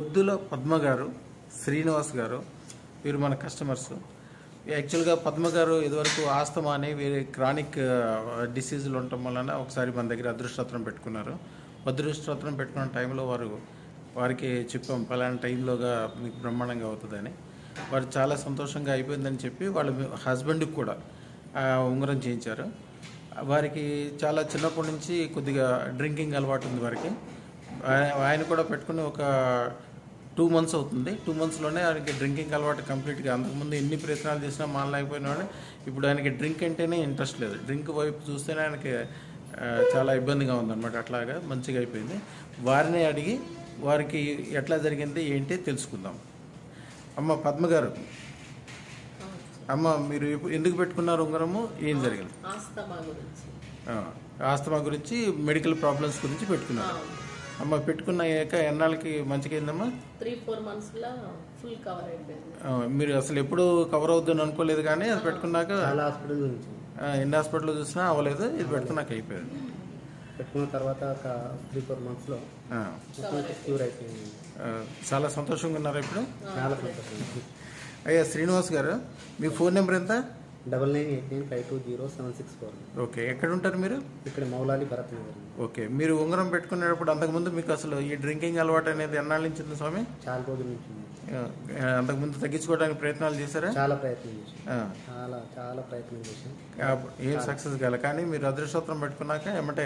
బొద్దుల పద్మ గారు, శ్రీనివాస్ గారు, వీరు మన కస్టమర్స్. యాక్చువల్గా పద్మ గారు ఇదివరకు ఆస్తమా అని వేరే క్రానిక్ డిసీజులు ఉండటం వలన ఒకసారి మన దగ్గర అదృష్టరత్నం పెట్టుకున్నారు. అదృష్టరత్నం పెట్టుకున్న టైంలో వారికి చెప్పాం పలానా టైంలోగా మీకు బ్రహ్మాండంగా అవుతుందని. వారు చాలా సంతోషంగా అయిపోయిందని చెప్పి వాళ్ళ హస్బెండ్కి కూడా ఉంగరం చేయించారు. వారికి చాలా చిన్నప్పటి నుంచి కొద్దిగా డ్రింకింగ్ అలవాటు ఉంది వారికి. ఆయన కూడా పెట్టుకుని ఒక 2 months అవుతుంది. 2 monthsలోనే ఆయనకి డ్రింకింగ్ అలవాటు కంప్లీట్గా, అంతకుముందు ఎన్ని ప్రయత్నాలు చేసినా మానలేకపోయినాడు. ఇప్పుడు ఆయనకి డ్రింక్ అంటేనే ఇంట్రెస్ట్ లేదు. డ్రింక్ వైపు చూస్తేనే ఆయనకి చాలా ఇబ్బందిగా ఉందన్నమాట. అట్లాగా మంచిగా అయిపోయింది. వారిని అడిగి వారికి ఎట్లా జరిగింది ఏంటి తెలుసుకుందాం. అమ్మ పద్మ గారు, అమ్మ మీరు ఎందుకు పెట్టుకున్నారు ఉంగరము, ఏం జరిగింది? ఆస్తమా గురించి, మెడికల్ ప్రాబ్లమ్స్ గురించి పెట్టుకున్నారు. అమ్మ పెట్టుకున్నాక ఎన్నాళ్ళకి మంచిగా అయిందమ్మా? 3-4 months ఫుల్ కవర్ అయిపోయింది. మీరు అసలు ఎప్పుడు కవర్ అవుద్దని అనుకోలేదు, కానీ అది పెట్టుకున్నాక ఎన్ని హాస్పిటల్ చూసినా అవ్వలేదు. ఇది పెట్టుకున్నాక అయిపోయింది. పెట్టుకున్న తర్వాత ఒక 3-4 monthsలో క్యూర్ అయిపోయింది. చాలా సంతోషంగా ఉన్నారు ఇప్పుడు? చాలా సంతోషంగా. అయ్యా శ్రీనివాస్ గారు, మీ ఫోన్ నెంబర్ ఎంత? 9989520764. ఓకే, ఎక్కడ ఉంటారు మీరు? ఇక్కడ మౌలాలి భరత్ నగర్. ఓకే, మీరు ఉంగరం పెట్టుకునేటప్పుడు అంతకుముందు మీకు అసలు ఈ డ్రింకింగ్ అలవాటు అనేది ఎన్నాళ్ళ నుంచి ఉంది స్వామి? చాలా రోజుల నుంచి. అంతకుముందు తగ్గించుకోవడానికి ప్రయత్నాలు చేశారా? చాలా ప్రయత్నం చేశాను. చాలా ప్రయత్నం చేశాను. ఏం సక్సెస్ కాలే, కానీ మీరు అదృష్టం పెట్టుకున్నాక ఏమంటే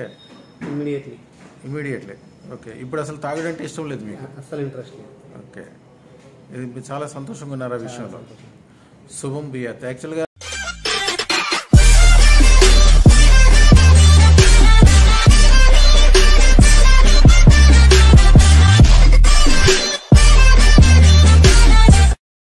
ఇమీడియట్లీ. ఓకే, ఇప్పుడు అసలు తాగడంటే ఇష్టం లేదు మీకు? అసలు ఇంట్రెస్ట్ లేదు. ఓకే, ఇది మీరు చాలా సంతోషంగా ఉన్నారు ఆ విషయంలో. శుభం బియ్యాత్. యాక్చువల్గా